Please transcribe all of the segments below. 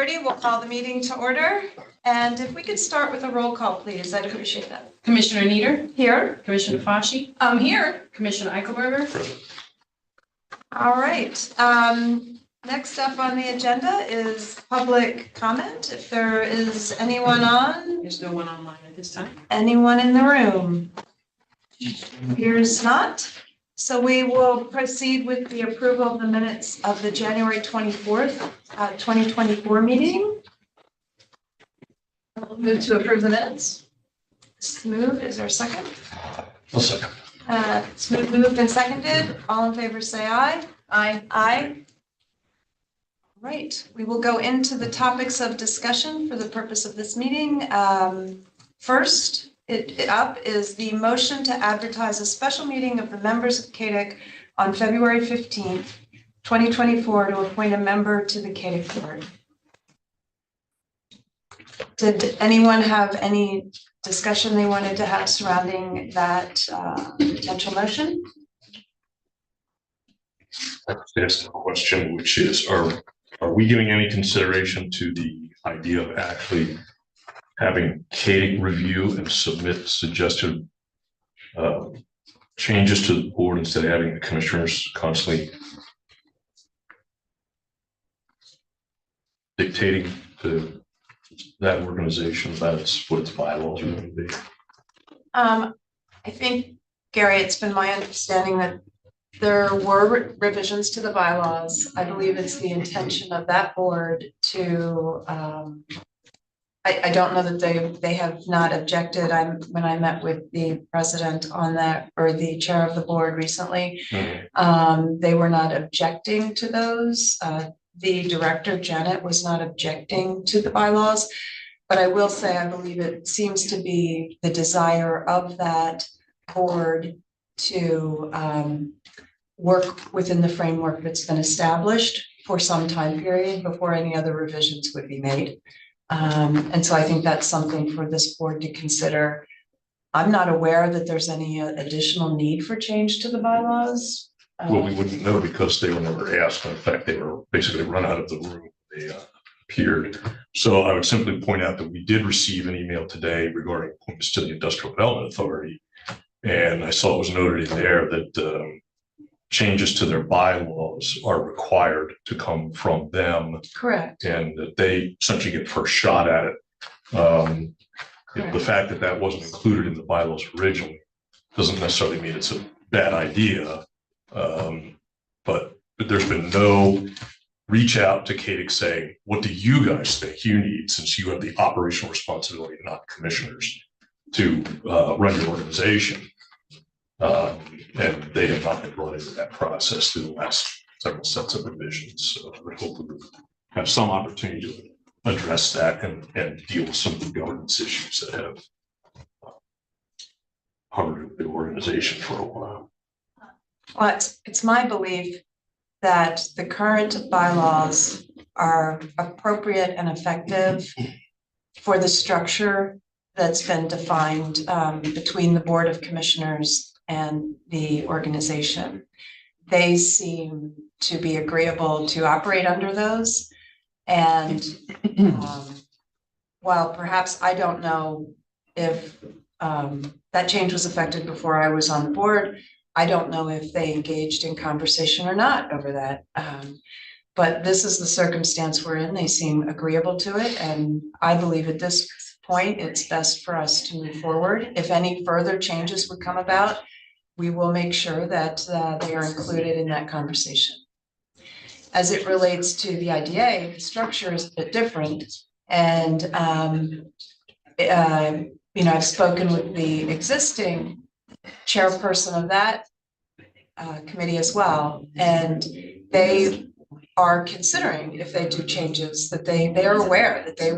6:30, we'll call the meeting to order. And if we could start with a roll call, please, I'd appreciate that. Commissioner Nieder? Here. Commissioner Fasci? I'm here. Commissioner Eichelberger? All right. Next up on the agenda is public comment. If there is anyone on, There's no one online at this time. anyone in the room? Appears not. So we will proceed with the approval of the minutes of the January 24th, 2024 meeting. I'll move to approve the minutes. Smooth, is there a second? I'll second. Smooth moved and seconded. All in favor, say aye. Aye. Aye. Right, we will go into the topics of discussion for the purpose of this meeting. First, up is the motion to advertise a special meeting of the members of CAEDC on February 15th, 2024 to appoint a member to the CAEDC board. Did anyone have any discussion they wanted to have surrounding that potential motion? There's the question, which is, are we giving any consideration to the idea of actually having CAEDC review and submit suggested changes to the board instead of having the commissioners constantly dictating to that organization about what its bylaws are going to be? I think, Gary, it's been my understanding that there were revisions to the bylaws. I believe it's the intention of that board to, I don't know that they have not objected. When I met with the president on that, or the chair of the board recently, they were not objecting to those. The director, Janet, was not objecting to the bylaws, but I will say, I believe it seems to be the desire of that board to work within the framework that's been established for some time period before any other revisions would be made. And so I think that's something for this board to consider. I'm not aware that there's any additional need for change to the bylaws. Well, we wouldn't know because they were never asked. In fact, they were basically run out of the room. They appeared. So I would simply point out that we did receive an email today regarding appointments to the Industrial Development Authority. And I saw it was noted in there that changes to their bylaws are required to come from them. Correct. And that they essentially get first shot at it. The fact that that wasn't included in the bylaws originally doesn't necessarily mean it's a bad idea. But there's been no reach out to CAEDC saying, what do you guys think you need, since you have the operational responsibility, not commissioners, to run your organization? And they have not been brought into that process through the last several sets of revisions. So I hope we have some opportunity to address that and deal with some of the governance issues that have harbored the organization for a while. Well, it's my belief that the current bylaws are appropriate and effective for the structure that's been defined between the Board of Commissioners and the organization. They seem to be agreeable to operate under those. And while perhaps I don't know if that change was effected before I was on the board, I don't know if they engaged in conversation or not over that. But this is the circumstance we're in. They seem agreeable to it. And I believe at this point, it's best for us to move forward. If any further changes would come about, we will make sure that they are included in that conversation. As it relates to the IDA, the structure is a bit different. And, I've spoken with the existing chairperson of that committee as well. And they are considering, if they do changes, that they are aware that they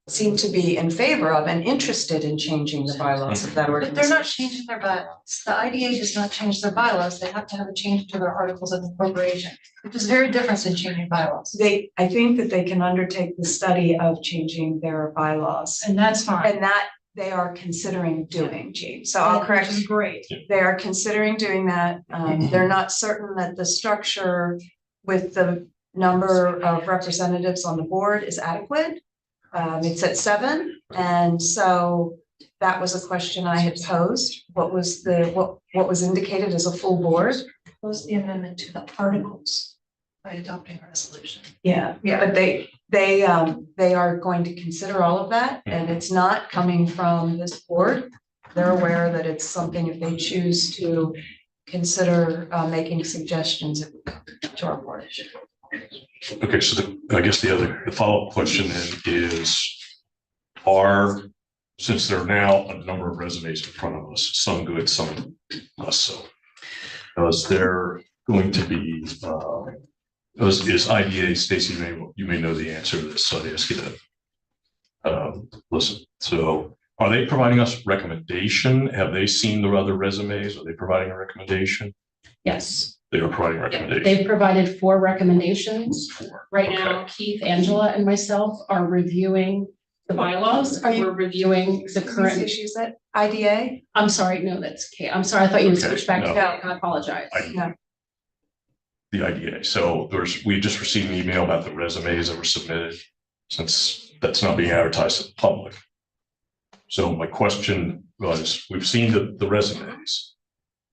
seem to be in favor of and interested in changing the bylaws of that But organization. they're not changing their bylaws. The IDA does not change their bylaws. They have to have a change to their articles of incorporation, which is very different than changing bylaws. I think that they can undertake the study of changing their bylaws, And that's fine. and that they are considering doing, Chief. So I'll correct Which is great. They are considering doing that. They're not certain that the structure with the number of representatives on the board is adequate. It's at 7, and so that was a question I had posed. What was indicated as a full board? What was the amendment to the articles by adopting a resolution? Yeah, but they are going to consider all of that, and it's not coming from this board. They're aware that it's something, if they choose to consider making suggestions to our board. Okay, so I guess the follow-up question then is, since there are now a number of resumes in front of us, some good, some less so, is there going to be, is IDA, Stacy, you may know the answer to this, so I ask you to listen. So are they providing us recommendation? Have they seen the other resumes? Are they providing a recommendation? Yes, They are providing a recommendation. they've provided 4 recommendations. Right Okay. now, Keith, Angela, and myself are reviewing the bylaws. We're reviewing the current, Issues at IDA? I'm sorry, no, that's Kate. I'm sorry, I thought you would Okay, switch back to no. that. I apologize. The IDA. So we just received an email about the resumes that were submitted, since that's not being advertised to the public. So my question was, we've seen the resumes.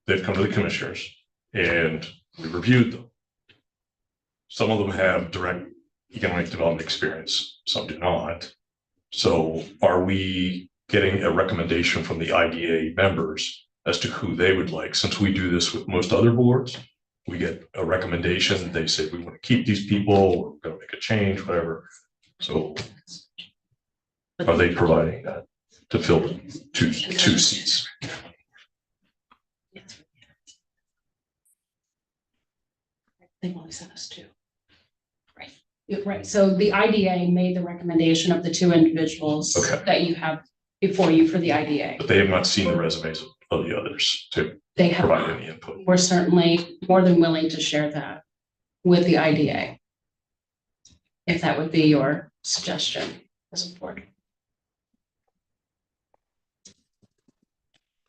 They've come to the commissioners and we reviewed them. Some of them have direct economic development experience, some do not. So are we getting a recommendation from the IDA members as to who they would like? Since we do this with most other boards, we get a recommendation. They say, we want to keep these people, we're going to make a change, whatever. So are they providing that to fill two seats? They've only sent us 2. Right. Right. So the IDA made the recommendation of the 2 individuals Okay. that you have before you for the IDA. But they have not seen the resumes of the others to They have, provide any input. we're certainly more than willing to share that with the IDA. If that would be your suggestion as a board.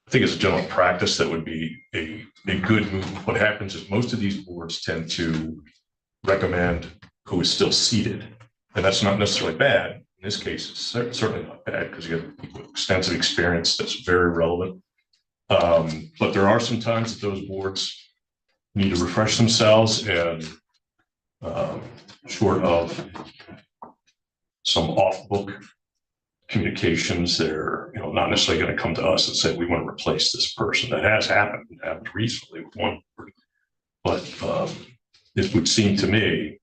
I think as a general practice, that would be a good move. What happens is most of these boards tend to recommend who is still seated. And that's not necessarily bad. In this case, it's certainly not bad because you have people with extensive experience that's very relevant. But there are some times that those boards need to refresh themselves, and short of some off-book communications, they're not necessarily going to come to us and say we want to replace this person. That has happened. It happened recently with one board. But it would seem to me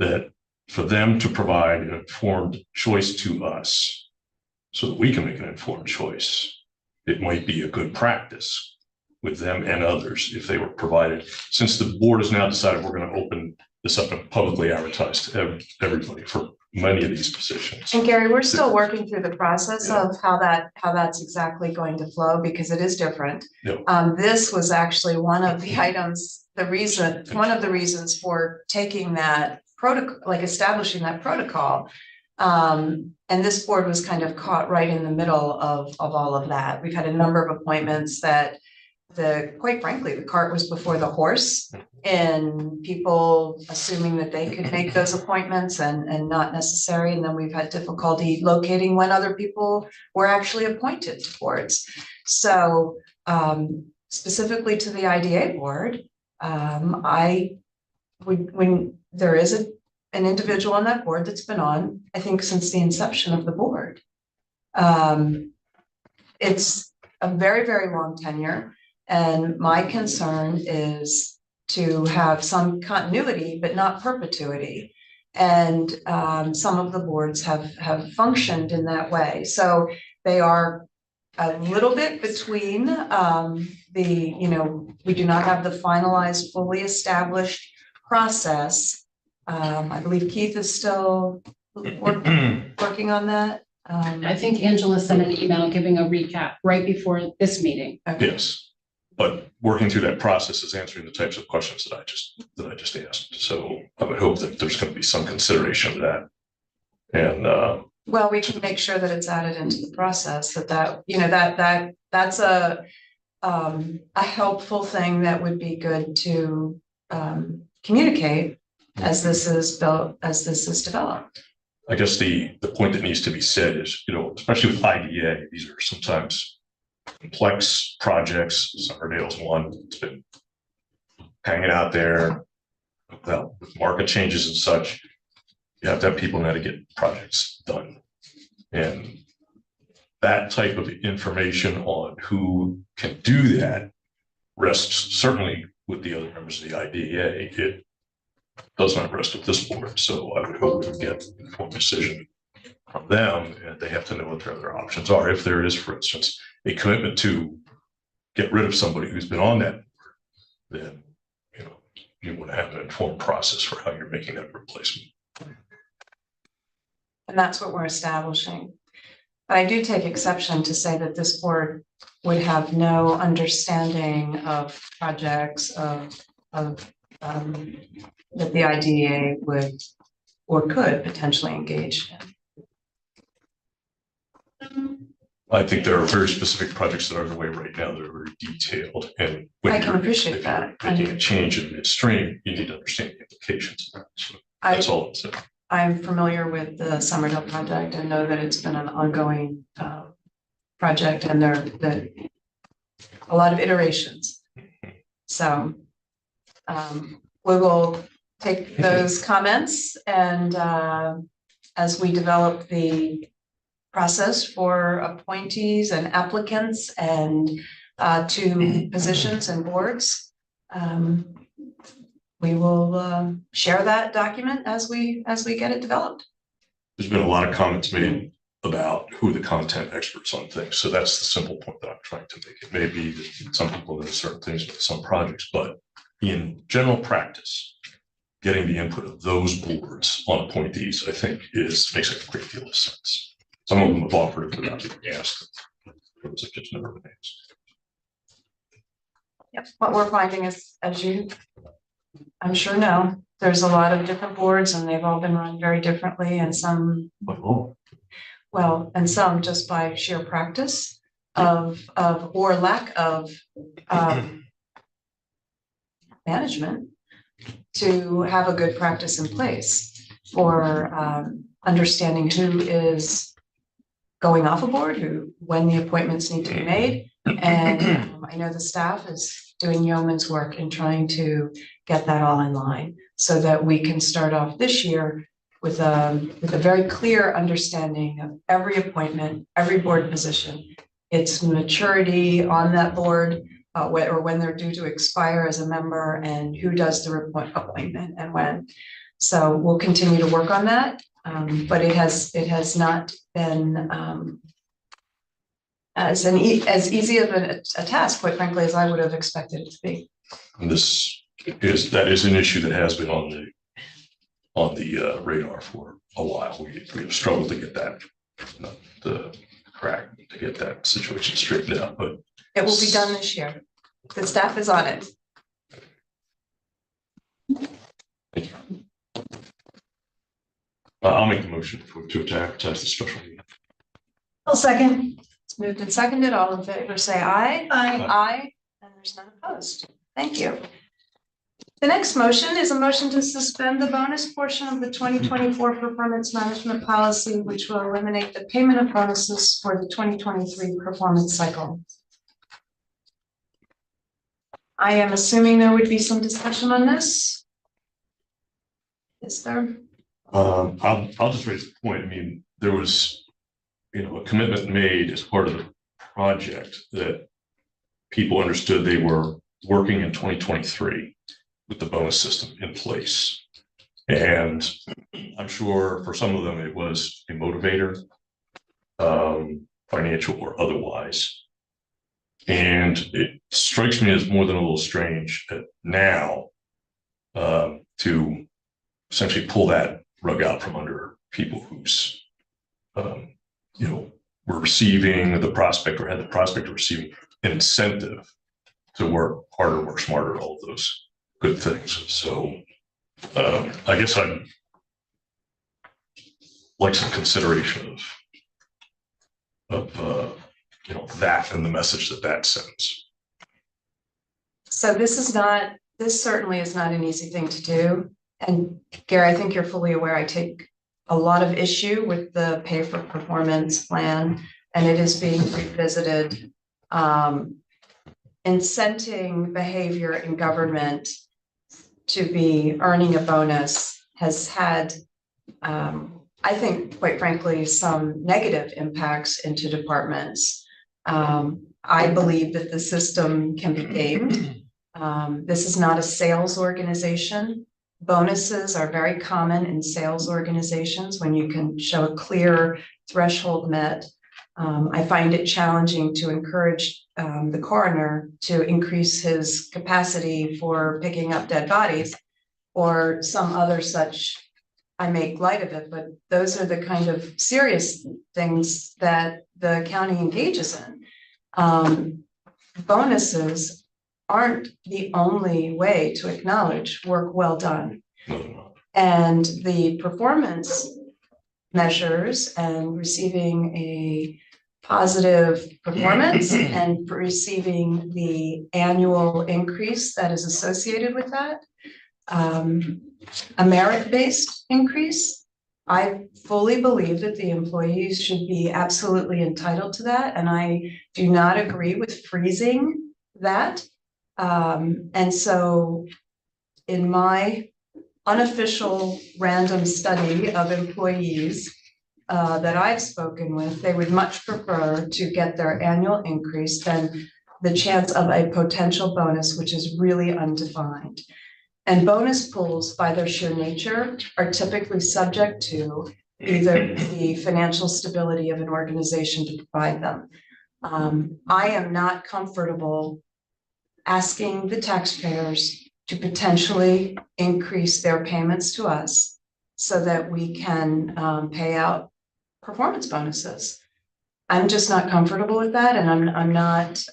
that for them to provide an informed choice to us so that we can make an informed choice, it might be a good practice with them and others if they were provided. Since the board has now decided we're going to open this up and publicly advertise to everybody for many of these positions. And Gary, we're still working through the process of how that's exactly going to flow, because it is different. Yep. This was actually one of the items, one of the reasons for taking that protocol, like establishing that protocol. And this board was kind of caught right in the middle of all of that. We've had a number of appointments that quite frankly, the cart was before the horse, and people assuming that they could make those appointments and not necessary. And then we've had difficulty locating when other people were actually appointed to boards. So specifically to the IDA board, when there is an individual on that board that's been on, I think, since the inception of the board. It's a very, very long tenure. And my concern is to have some continuity, but not perpetuity. And some of the boards have functioned in that way. So they are a little bit between we do not have the finalized, fully established process. I believe Keith is still working on that. I think Angela sent an email giving a recap right before this meeting. Yes. But working through that process is answering the types of questions that I just asked. So I would hope that there's going to be some consideration of that. And well, we can make sure that it's added into the process. That's a helpful thing that would be good to communicate as this is built, as this is developed. I guess the point that needs to be said is, especially with IDA, these are sometimes complex projects. Summerdale's one that's been hanging out there. Well, with market changes and such, you have to have people know how to get projects done. And that type of information on who can do that rests certainly with the other members of the IDEA. It does not rest with this board. So I would hope to get an informed decision from them, and they have to know what their other options are. If there is, for instance, a commitment to get rid of somebody who's been on that board, then you want to have an informed process for how you're making that replacement. And that's what we're establishing. But I do take exception to say that this board would have no understanding of projects that the IDEA would or could potentially engage in. I think there are very specific projects that are underway right now that are very detailed. And when I can appreciate that. If you're making a change in midstream, you need to understand the implications of that. So that's all I'm saying. I'm familiar with the Summerdale project and know that it's been an ongoing project, and there are a lot of iterations. So we will take those comments, and as we develop the process for appointees and applicants and to positions and boards, we will share that document as we get it developed. There's been a lot of comments made about who are the content experts on things. So that's the simple point that I'm trying to make. It may be that some people know certain things with some projects, but in general practice, getting the input of those boards on appointees, I think, makes a great deal of sense. Some of them have offered it without being asked. Others have just never been asked. Yep. What we're finding is, as you, I'm sure know, there's a lot of different boards, and they've all been run very differently, and some, and some just by sheer practice of or lack of management to have a good practice in place for understanding who is going off a board, when the appointments need to be made. And I know the staff is doing yeoman's work in trying to get that all in line so that we can start off this year with a very clear understanding of every appointment, every board position, its maturity on that board, or when they're due to expire as a member, and who does the appointment and when. So we'll continue to work on that, but it has not been as easy of a task, quite frankly, as I would have expected it to be. And that is an issue that has been on the radar for a while. We have struggled to get that to get that situation straightened out, but it will be done this year. The staff is on it. Thank you. I'll make the motion to advertise the special meeting. I'll second. It's moved and seconded. All in favor, say aye. Aye. Aye, and there's none opposed. Thank you. The next motion is a motion to suspend the bonus portion of the 2024 performance management policy, which will eliminate the payment of bonuses for the 2023 performance cycle. I am assuming there would be some discussion on this. Is there? I'll just raise the point. I mean, there was, a commitment made as part of the project that people understood they were working in 2023 with the bonus system in place. And I'm sure for some of them it was a motivator, financial or otherwise. And it strikes me as more than a little strange that now to essentially pull that rug out from under people who's, were receiving the prospect or had the prospect of receiving an incentive to work harder, work smarter, all of those good things. So I guess I'd like some consideration of that and the message that sends. So this certainly is not an easy thing to do. And Gary, I think you're fully aware, I take a lot of issue with the pay for performance plan, and it is being revisited. Incenting behavior in government to be earning a bonus has had, I think, quite frankly, some negative impacts into departments. I believe that the system can be gamed. This is not a sales organization. Bonuses are very common in sales organizations when you can show a clear threshold met. I find it challenging to encourage the coroner to increase his capacity for picking up dead bodies or some other such, I make light of it, but those are the kind of serious things that the county engages in. Bonuses aren't the only way to acknowledge work well done. And the performance measures and receiving a positive performance and receiving the annual increase that is associated with that, a merit-based increase. I fully believe that the employees should be absolutely entitled to that, and I do not agree with freezing that. And so in my unofficial random study of employees that I've spoken with, they would much prefer to get their annual increase than the chance of a potential bonus, which is really undefined. And bonus pools, by their sheer nature, are typically subject to either the financial stability of an organization to provide them. I am not comfortable asking the taxpayers to potentially increase their payments to us so that we can pay out performance bonuses. I'm just not comfortable with that, and I'm not,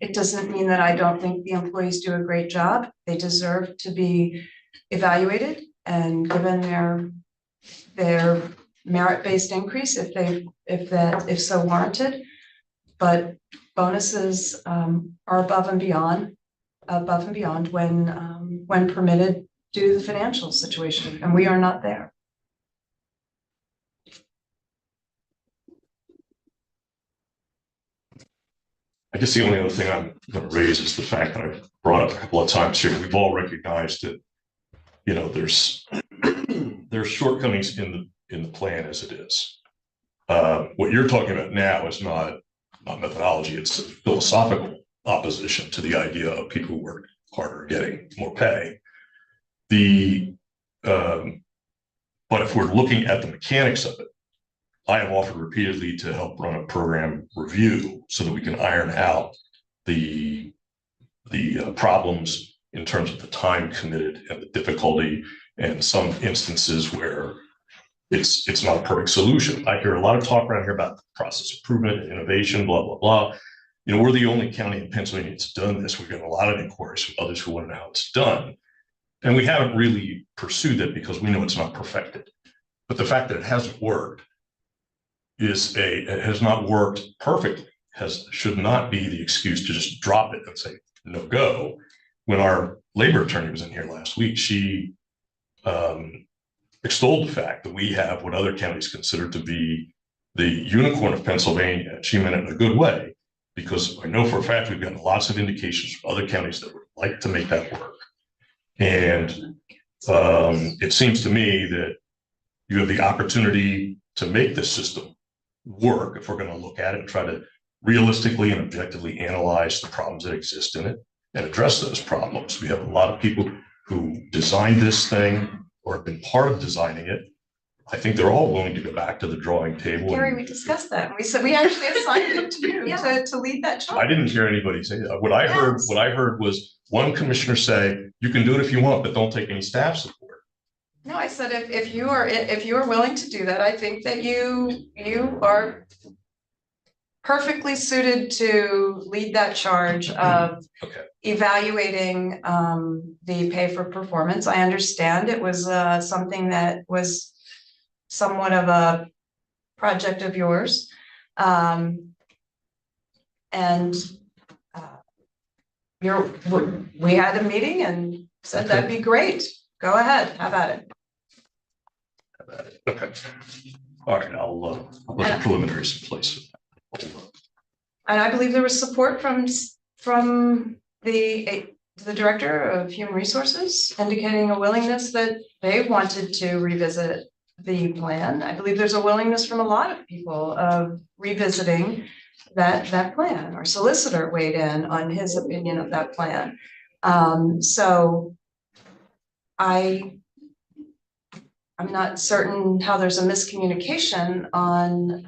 it doesn't mean that I don't think the employees do a great job. They deserve to be evaluated and given their merit-based increase if so warranted. But bonuses are above and beyond when permitted due to the financial situation, and we are not there. I guess the only other thing I'm going to raise is the fact that I've brought up a couple of times here. We've all recognized that, you know, there's shortcomings in the plan as it is. What you're talking about now is not methodology; it's a philosophical opposition to the idea of people who work harder getting more pay. But if we're looking at the mechanics of it, I have offered repeatedly to help run a program review so that we can iron out the problems in terms of the time committed and the difficulty, and some instances where it's not a perfect solution. I hear a lot of talk around here about process improvement and innovation, blah, blah, blah. You know, we're the only county in Pennsylvania that's done this. We've got a lot of inquiries from others who want to know how it's done. And we haven't really pursued that because we know it's not perfected. But the fact that it hasn't worked it has not worked perfectly, should not be the excuse to just drop it and say, no go. When our labor attorney was in here last week, she extolled the fact that we have what other counties consider to be the unicorn of Pennsylvania. And she meant it in a good way, because I know for a fact we've gotten lots of indications from other counties that would like to make that work. And it seems to me that you have the opportunity to make this system work if we're going to look at it and try to realistically and objectively analyze the problems that exist in it and address those problems. We have a lot of people who designed this thing or have been part of designing it. I think they're all willing to go back to the drawing table. Gary, we discussed that. We said we actually assigned it to you to lead that charge. I didn't hear anybody say that. What I heard was one commissioner say, you can do it if you want, but don't take any staff support. No, I said if you are willing to do that, I think that you are perfectly suited to lead that charge of evaluating the pay for performance. I understand it was something that was somewhat of a project of yours, and we had a meeting and said that'd be great. go ahead, have at it. Okay. All right, I'll let the preliminaries in place. And I believe there was support from the director of human resources indicating a willingness that they wanted to revisit the plan. I believe there's a willingness from a lot of people of revisiting that plan. Our solicitor weighed in on his opinion of that plan. So I'm not certain how there's a miscommunication on.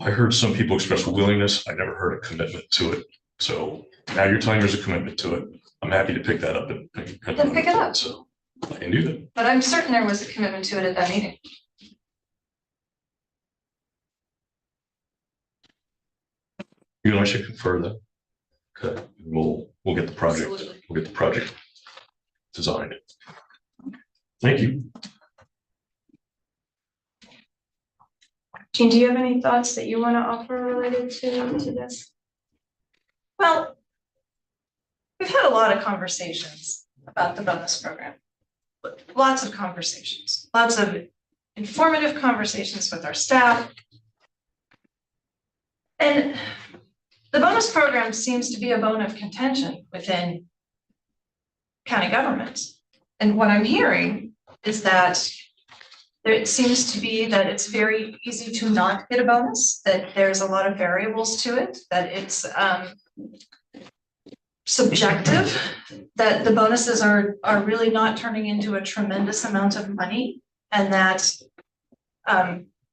I heard some people express willingness. I never heard a commitment to it. So now you're telling there's a commitment to it. I'm happy to pick that up and Then pick it up. So I can do that. But I'm certain there was a commitment to it at that meeting. You and I should confer that. Okay, we'll get the project. Absolutely. We'll get the project designed. Thank you. Jean, do you have any thoughts that you want to offer related to this? Well, we've had a lot of conversations about the bonus program. Lots of conversations, lots of informative conversations with our staff. And the bonus program seems to be a bone of contention within county government. And what I'm hearing is that it seems to be that it's very easy to not get a bonus, that there's a lot of variables to it, that it's subjective, that the bonuses are really not turning into a tremendous amount of money, and that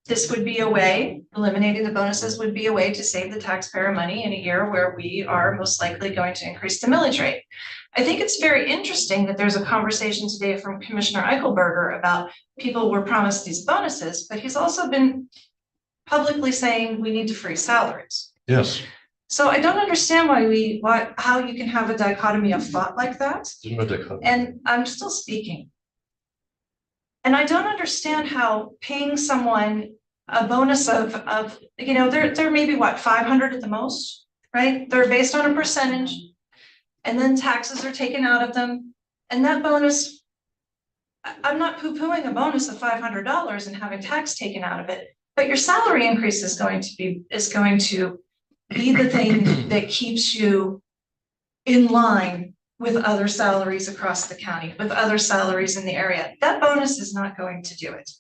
this would be a way, eliminating the bonuses would be a way to save the taxpayer money in a year where we are most likely going to increase the millage rate. I think it's very interesting that there's a conversation today from Commissioner Eichelberger about people were promised these bonuses, but he's also been publicly saying we need to freeze salaries. Yes. So I don't understand how you can have a dichotomy of thought like that. And I'm still speaking. And I don't understand how paying someone a bonus of you know, they're maybe what, 500 at the most, right? They're based on a percentage, and then taxes are taken out of them. And that bonus, I'm not poo-pooing a bonus of $500 and having tax taken out of it, but your salary increase is going to be the thing that keeps you in line with other salaries across the county, with other salaries in the area. That bonus is not going to do it.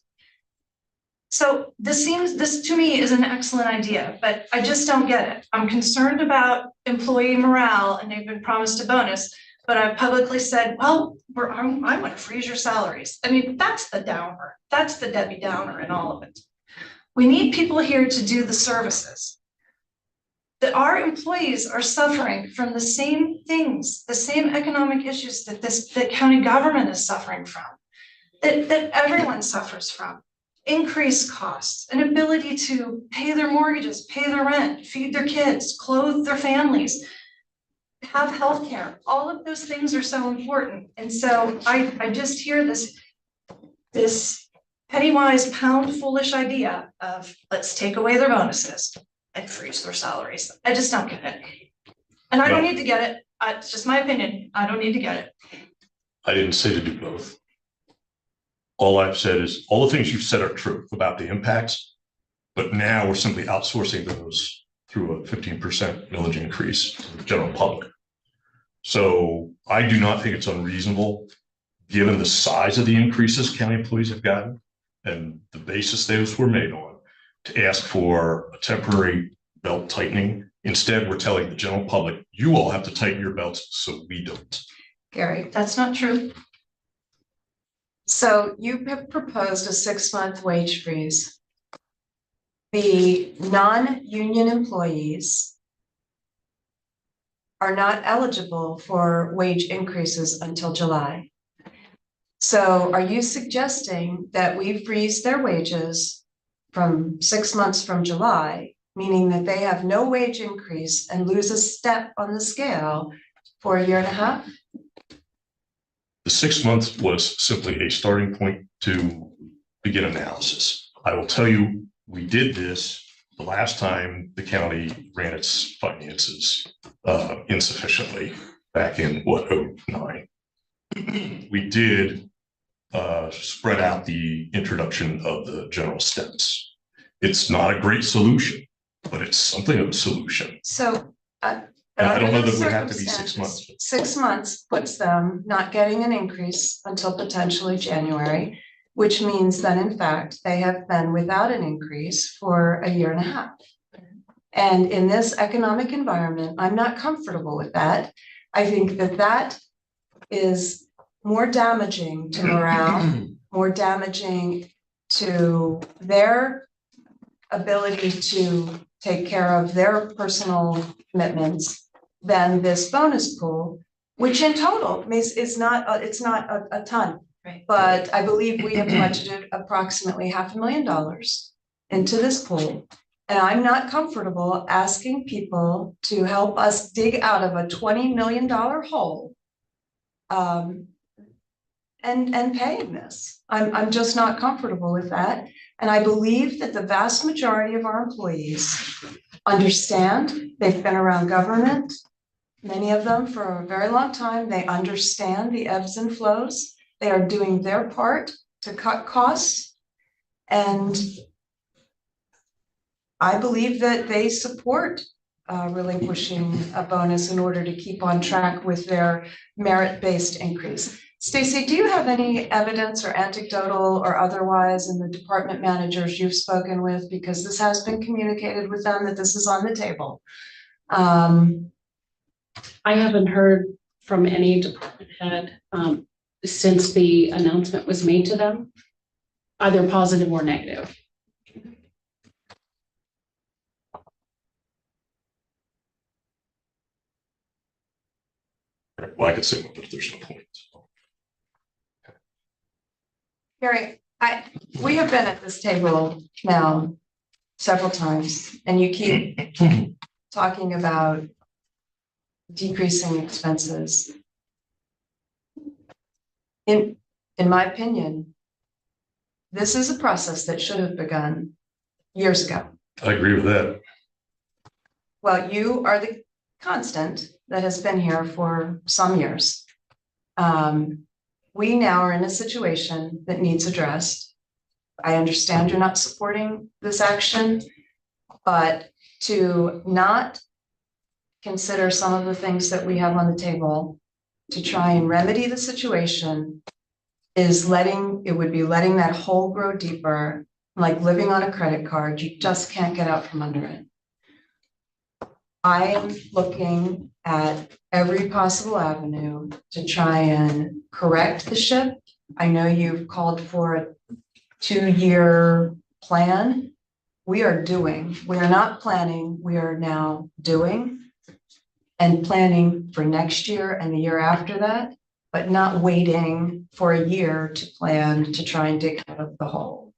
So this to me is an excellent idea, but I just don't get it. I'm concerned about employee morale, and they've been promised a bonus, but I've publicly said, well, I want to freeze your salaries. I mean, that's the downer. That's the Debbie Downer in all of it. We need people here to do the services. That our employees are suffering from the same things, the same economic issues that county government is suffering from, that everyone suffers from. Increased costs, an ability to pay their mortgages, pay their rent, feed their kids, clothe their families, have healthcare. All of those things are so important. And so I just hear this penny-wise, pound-foolish idea of let's take away their bonuses and freeze their salaries. I just don't get it. And I don't need to get it. It's just my opinion. I don't need to get it. I didn't say to do both. All I've said is all the things you've said are true about the impacts, but now we're simply outsourcing those through a 15% millage increase to the general public. So I do not think it's unreasonable, given the size of the increases county employees have gotten and the basis those were made on, to ask for a temporary belt tightening. Instead, we're telling the general public, you all have to tighten your belts so we don't. Gary, That's not true. so you have proposed a 6-month wage freeze. The non-union employees are not eligible for wage increases until July. So are you suggesting that we freeze their wages from 6 months from July, meaning that they have no wage increase and lose a step on the scale for a year and a half? The 6 months was simply a starting point to begin analysis. I will tell you, we did this the last time the county ran its finances insufficiently back in 2009. We did spread out the introduction of the general steps. It's not a great solution, but it's something of a solution. So. And I don't know under that the it would have to be 6 circumstances, months. 6 months puts them not getting an increase until potentially January, which means that in fact, they have been without an increase for a year and a half. And in this economic environment, I'm not comfortable with that. I think that that is more damaging to morale, more damaging to their ability to take care of their personal commitments than this bonus pool, which in total is not, it's not a ton. Right. But I believe we have budgeted approximately $500,000 into this pool. And I'm not comfortable asking people to help us dig out of a $20 million hole. And paying this. I'm just not comfortable with that. And I believe that the vast majority of our employees understand. They've been around government, many of them for a very long time. They understand the ebbs and flows. They are doing their part to cut costs. And I believe that they support relinquishing a bonus in order to keep on track with their merit-based increase. Stacy, do you have any evidence or anecdotal or otherwise in the department managers you've spoken with? Because this has been communicated with them that this is on the table. I haven't heard from any department head since the announcement was made to them, either positive or negative. Well, I could say, but there's no point. Gary, we have been at this table now several times, and you keep talking about decreasing expenses. In my opinion, this is a process that should have begun years ago. I agree with that. Well, you are the constant that has been here for some years. We now are in a situation that needs addressed. I understand you're not supporting this action, but to not consider some of the things that we have on the table to try and remedy the situation is it would be letting that hole grow deeper, like living on a credit card. You just can't get out from under it. I am looking at every possible avenue to try and correct the ship. I know you've called for a 2-year plan. We are not planning, we are now doing and planning for next year and the year after that, but not waiting for a year to plan to try and dig out of the hole.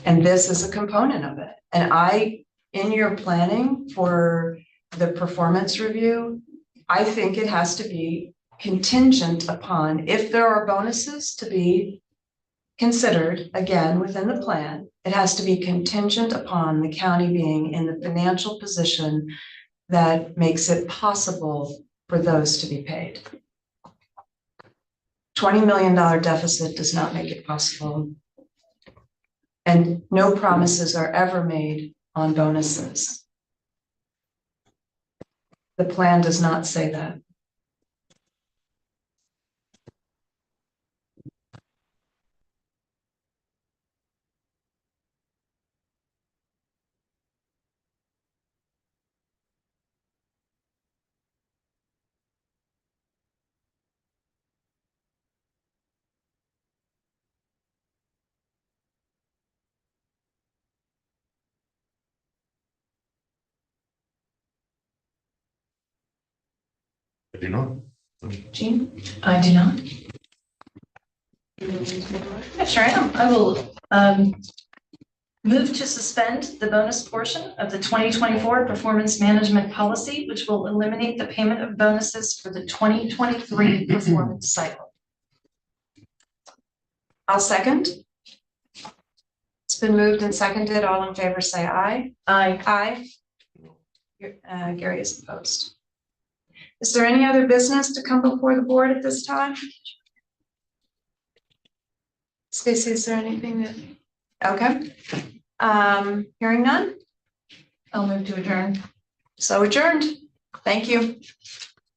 And this is a component of it. And in your planning for the performance review, I think it has to be contingent upon, if there are bonuses to be considered again within the plan, it has to be contingent upon the county being in the financial position that makes it possible for those to be paid. $20 million deficit does not make it possible. And no promises are ever made on bonuses. The plan does not say that. I do not. Jean? I do not. Sure I am. I will move to suspend the bonus portion of the 2024 performance management policy, which will eliminate the payment of bonuses for the 2023 performance cycle. I'll second. It's been moved and seconded. All in favor, say aye. Aye. Aye. Gary is opposed. Is there any other business to come before the board at this time? Stacy, is there anything that, okay, hearing none, I'll move to adjourn. so adjourned. Thank you.